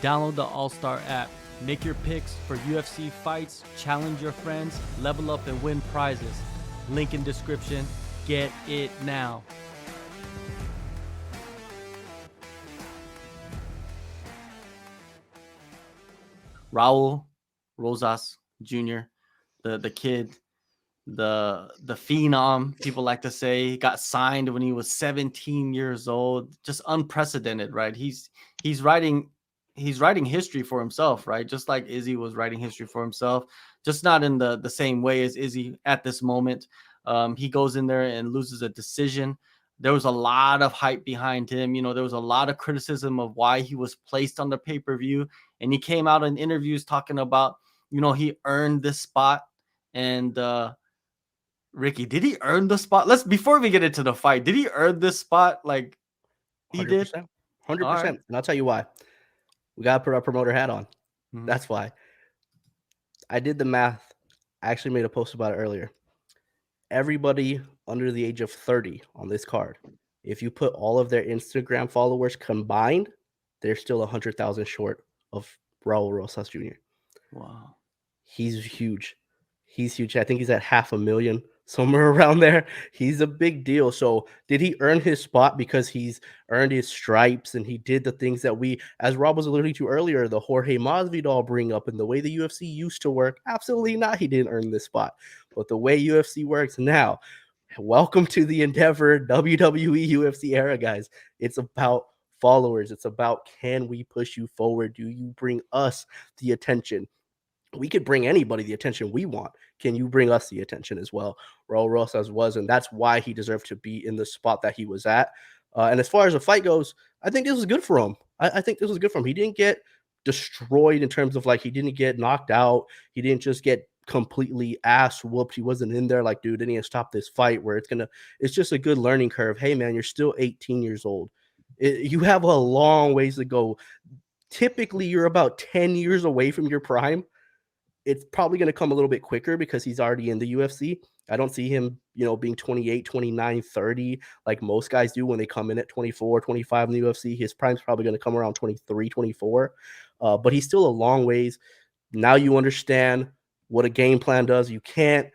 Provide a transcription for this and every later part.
Download the AllStar app. Make your picks for UFC fights, challenge your friends, level up and win prizes. Link in description. Get it now. Raul Rosas Jr., the kid, the phenom, people like to say, got signed when he was 17 years old. Just unprecedented, right? He's writing history for himself, right? Just like Izzy was writing history for himself, just not in the same way as Izzy at this moment. He goes in there and loses a decision. There was a lot of hype behind him. There was a lot of criticism of why he was placed on the pay-per-view. And he came out in interviews talking about, he earned this spot. And Ricky, did he earn the spot? Before we get into the fight, did he earn this spot? Like he did? 100%. All right. 100%. And I'll tell you why. We got to put our promoter hat on. Mhm. That's why. I did the math. I actually made a post about it earlier. Everybody under the age of 30 on this card, if you put all of their Instagram followers combined, they're still 100,000 short of Raul Rosas Jr. Wow. He's huge. He's huge. I think he's at 500,000, somewhere around there. He's a big deal. So did he earn his spot because he's earned his stripes and he did the things that we, as Rob was alluding to earlier, the Jorge Masvidal bring up and the way the UFC used to work? Absolutely not. He didn't earn this spot. But the way UFC works now, welcome to the Endeavor WWE UFC era, guys. It's about followers. It's about, can we push you forward? Do you bring us the attention? We could bring anybody the attention we want. Can you bring us the attention as well? Raul Rosas was, and that's why he deserved to be in the spot that he was at. And as far as the fight goes, I think this was good for him. I think this was good for him. He didn't get destroyed in terms of, like, he didn't get knocked out. He didn't just get completely ass whooped. He wasn't in there like, dude, I need to stop this fight, where it's just a good learning curve. Hey, man, you're still 18 years old. You have a long ways to go. Typically, you're about 10 years away from your prime. It's probably going to come a little bit quicker because he's already in the UFC. I don't see him, being 28, 29, 30 like most guys do when they come in at 24, 25 in the UFC. His prime's probably going to come around 23, 24. But he's still a long ways. Now you understand what a game plan does. You can't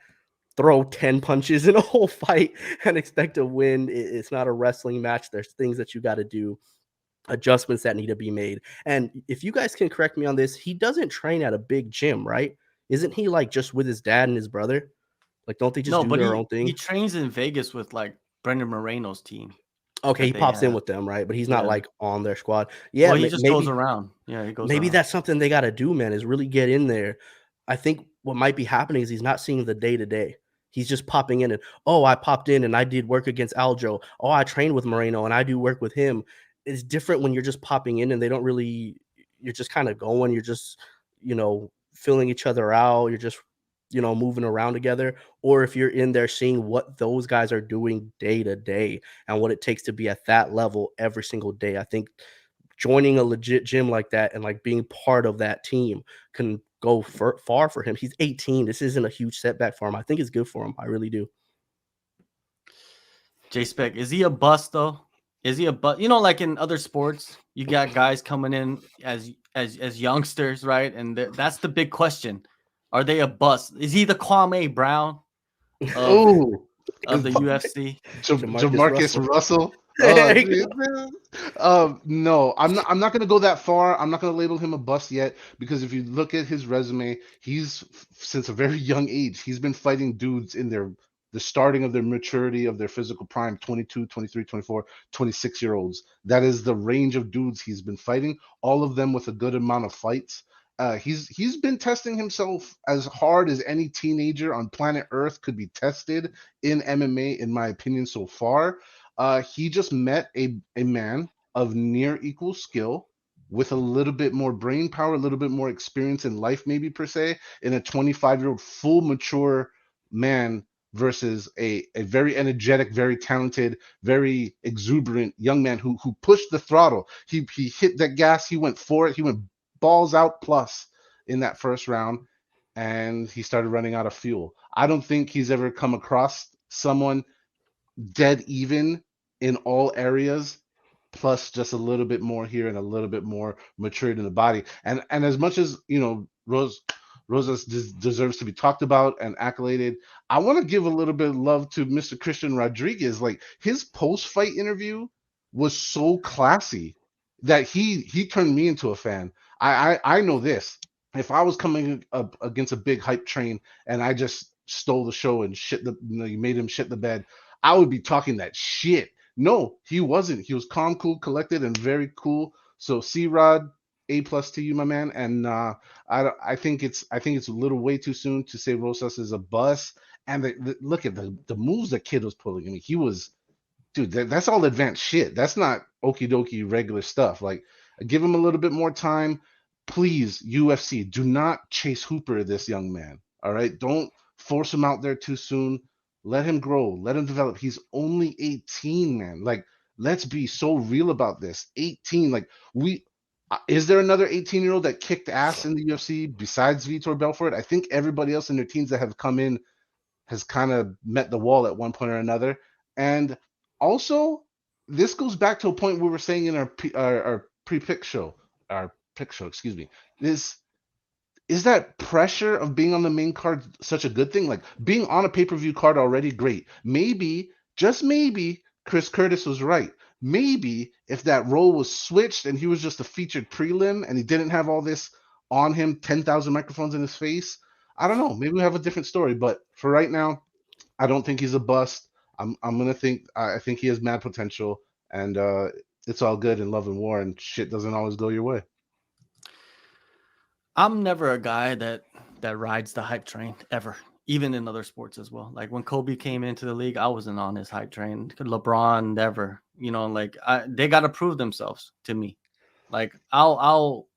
throw 10 punches in a whole fight and expect to win. It's not a wrestling match. There's things that you got to do, adjustments that need to be made. And if you guys can correct me on this, he doesn't train at a big gym, right? Isn't he like just with his dad and his brother? Like, don't they just No, do but their own he thing? trains in Vegas with like Brendan Moreno's team Okay, that he they pops in have. with them, right? But he's not Yeah. like on their squad. Yeah, Well, he just goes maybe around. Yeah, he goes maybe around. that's something they got to do, man, is really get in there. I think what might be happening is he's not seeing the day to day. He's just popping in and, oh, I popped in and I did work against Aljo. Oh, I trained with Moreno and I do work with him. It's different when you're just popping in and they don't really, you're just kind of going, you're just, filling each other out. You're just, moving around together. Or if you're in there seeing what those guys are doing day to day and what it takes to be at that level every single day. I think joining a legit gym like that and like being part of that team can go far for him. He's 18. This isn't a huge setback for him. I think it's good for him. I really do. J Spec, is he a bust though? Is he a bust? Like in other sports, you got guys coming in as youngsters, right? And that's the big question. Are they a bust? Is he the Kwame Brown of Oh, the UFC? Jamarcus Jamarcus Russell. There you No, I'm not gonna go that far. I'm not gonna label him a bust yet, because if you look at his resume, he's since a very young age, he's been fighting dudes in the starting of their maturity of their physical prime, 22, 23, 24, 26 year olds. That is the range of dudes he's been fighting, all of them with a good amount of fights. He's been testing himself as hard as any teenager on planet Earth could be tested in MMA, in my opinion, so far. He just met a man of near equal skill with a little bit more brain power, a little bit more experience in life, maybe per se, in a 25-year-old full mature man versus a very energetic, very talented, very exuberant young man who pushed the throttle. He hit that gas, he went for it, he went balls out plus in that first round, and he started running out of fuel. I don't think he's ever come across someone dead even in all areas plus just a little bit more here and a little bit more matured in the body. And as much as Rosas deserves to be talked about and accoladed, I want to give a little bit of love to Mr. Christian Rodriguez. Like his post-fight interview was so classy that he turned me into a fan. I know this. If I was coming up against a big hype train and I just stole the show and you made him shit the bed, I would be talking that shit. No, he wasn't. He was calm, cool, collected, and very cool. So C Rod, A+ to you, my man. And I think it's a little way too soon to say Rosas is a bust. And look at the moves the kid was pulling. I mean, he was, dude, that's all advanced shit. That's not okie dokie regular stuff. Like, give him a little bit more time. Please, UFC, do not chase Hooper this young man. All right. Don't force him out there too soon. Let him grow. Let him develop. He's only 18, man. Like, let's be so real about this. 18. Like, is there another 18-year-old that kicked ass in the UFC besides Vitor Belfort? I think everybody else in their teams that have come in has kind of met the wall at one point or another. And also, this goes back to a point we were saying in our pre-pick show, excuse me. Is that pressure of being on the main card such a good thing? Like being on a pay-per-view card already great. Maybe, just maybe, Chris Curtis was right. Maybe if that role was switched and he was just a featured prelim and he didn't have all this on him, 10,000 microphones in his face, I don't know. Maybe we have a different story. But for right now, I don't think he's a bust. I think he has mad potential, and it's all good in love and war, and shit doesn't always go your way. I'm never a guy that rides the hype train ever, even in other sports as well. Like when Kobe came into the league, I wasn't on his hype train. LeBron never, like they got to prove themselves to me. Like I'll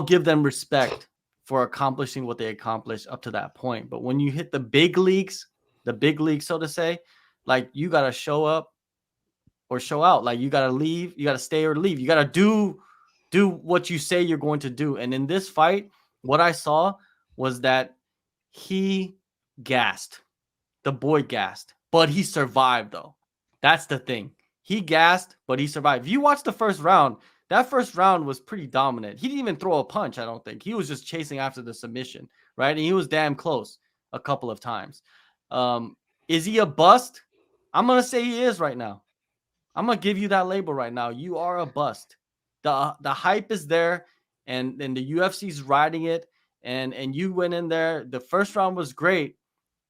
give them respect for accomplishing what they accomplished up to that point. But when you hit the big leagues, so to say, like you got to show up or show out. Like you got to leave, you got to stay or leave. You got to do what you say you're going to do. And in this fight, what I saw was that he gassed. The boy gassed, but he survived though. That's the thing. He gassed, but he survived. If you watch the first round, that first round was pretty dominant. He didn't even throw a punch, I don't think. He was just chasing after the submission, right? And he was damn close a couple of times. Is he a bust? I'm going to say he is right now. I'm going to give you that label right now. You are a bust. The hype is there, and the UFC's riding it, and you went in there. The first round was great,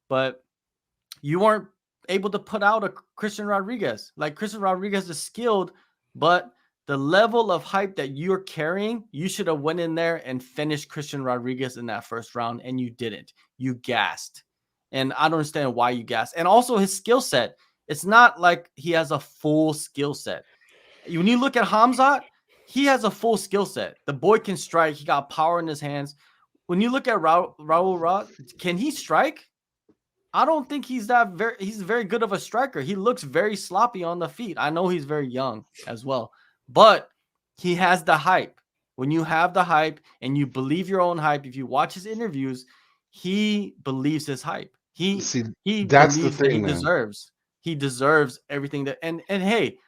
but you weren't able to put out a Christian Rodriguez. Like Christian Rodriguez is skilled, but the level of hype that you're carrying, you should have went in there and finished Christian Rodriguez in that first round, and you didn't. You gassed. And I don't understand why you gassed. And also his skill set. It's not like he has a full skill set. When you look at Hamzat, he has a full skill set. The boy can strike. He got power in his hands. When you look at Raul Rosas, can he strike? I don't think he's very good of a striker. He looks very sloppy on the feet. I know he's very young as well, but he has the hype. When you have the hype and you believe your own hype, if you watch his interviews, he believes his hype. He That's the believes thing, that he man. deserves. He deserves everything that and hey,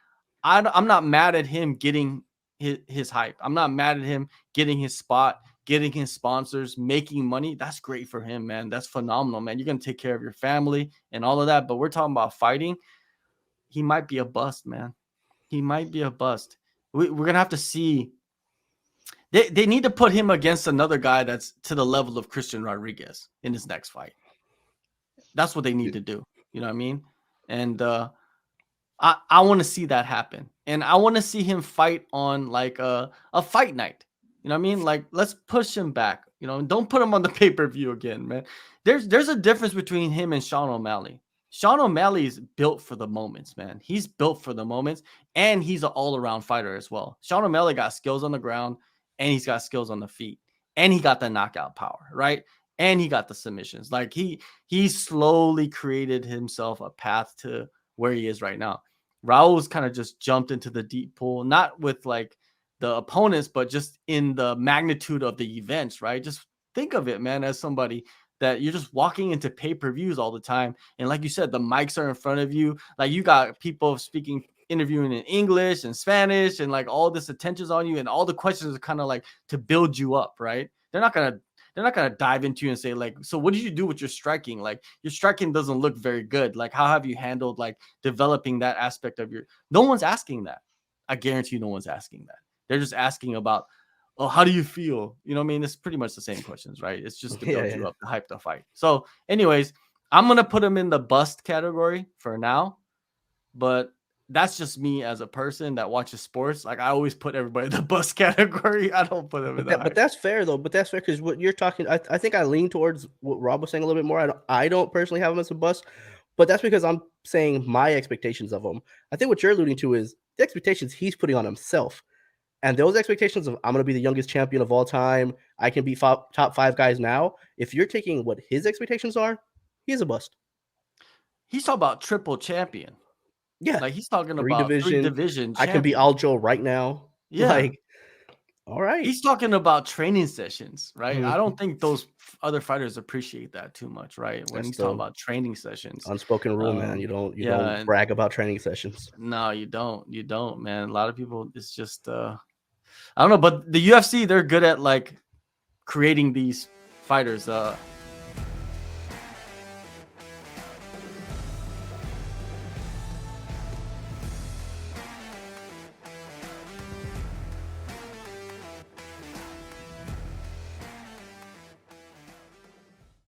I'm not mad at him getting his hype. I'm not mad at him getting his spot, getting his sponsors, making money. That's great for him, man. That's phenomenal, man. You're going to take care of your family and all of that. But we're talking about fighting. He might be a bust, man. He might be a bust. We're going to have to see. They need to put him against another guy that's to the level of Christian Rodriguez in his next fight. That's what they need to do. You know what I mean? And I want to see that happen. And I want to see him fight on like a fight night. You know what I mean? Like, let's push him back. And don't put him on the pay-per-view again, man. There's a difference between him and Sean O'Malley. Sean O'Malley is built for the moments, man. He's built for the moments, and he's an all-around fighter as well. Sean O'Malley got skills on the ground, and he's got skills on the feet, and he got the knockout power, right? And he got the submissions. Like, he slowly created himself a path to where he is right now. Raul's kind of just jumped into the deep pool, not with like the opponents, but just in the magnitude of the events, right? Just think of it, man, as somebody that you're just walking into pay-per-views all the time. And like you said, the mics are in front of you. Like you got people speaking interviewing in English and Spanish, and like all this attention's on you, and all the questions are kind of like to build you up, right? They're not gonna dive into you and say like, so what did you do with your striking? Like your striking doesn't look very good. Like how have you handled like developing that aspect of your? No one's asking that. I guarantee you, no one's asking that. They're just asking about, oh, how do you feel? You know what I mean? It's pretty much the same questions, right? It's just to Yeah, build yeah. you up, to hype the fight. So, anyways, I'm gonna put him in the bust category for now, but that's just me as a person that watches sports. Like I always put everybody in the bust category. I don't put them in the But hype. that's fair though. But that's fair because what you're talking, I think I lean towards what Rob was saying a little bit more. I don't personally have him as a bust, but that's because I'm saying my expectations of him. I think what you're alluding to is the expectations he's putting on himself, and those expectations of I'm going to be the youngest champion of all time. I can beat top 5 guys now. If you're taking what his expectations are, he's a bust. He's talking about triple champion. Yeah, Like he's talking 3 about three division. division I can beat champion. Aljo right now. Yeah. Like, all right. He's talking about training sessions, right? I Mhm. don't think those other fighters appreciate that too much, right? When That's he's the talking about training sessions. unspoken rule, man. You Yeah, don't and brag about training sessions. no, you don't. You don't, man. A lot of people, it's just I don't know, but the UFC, they're good at like creating these fighters.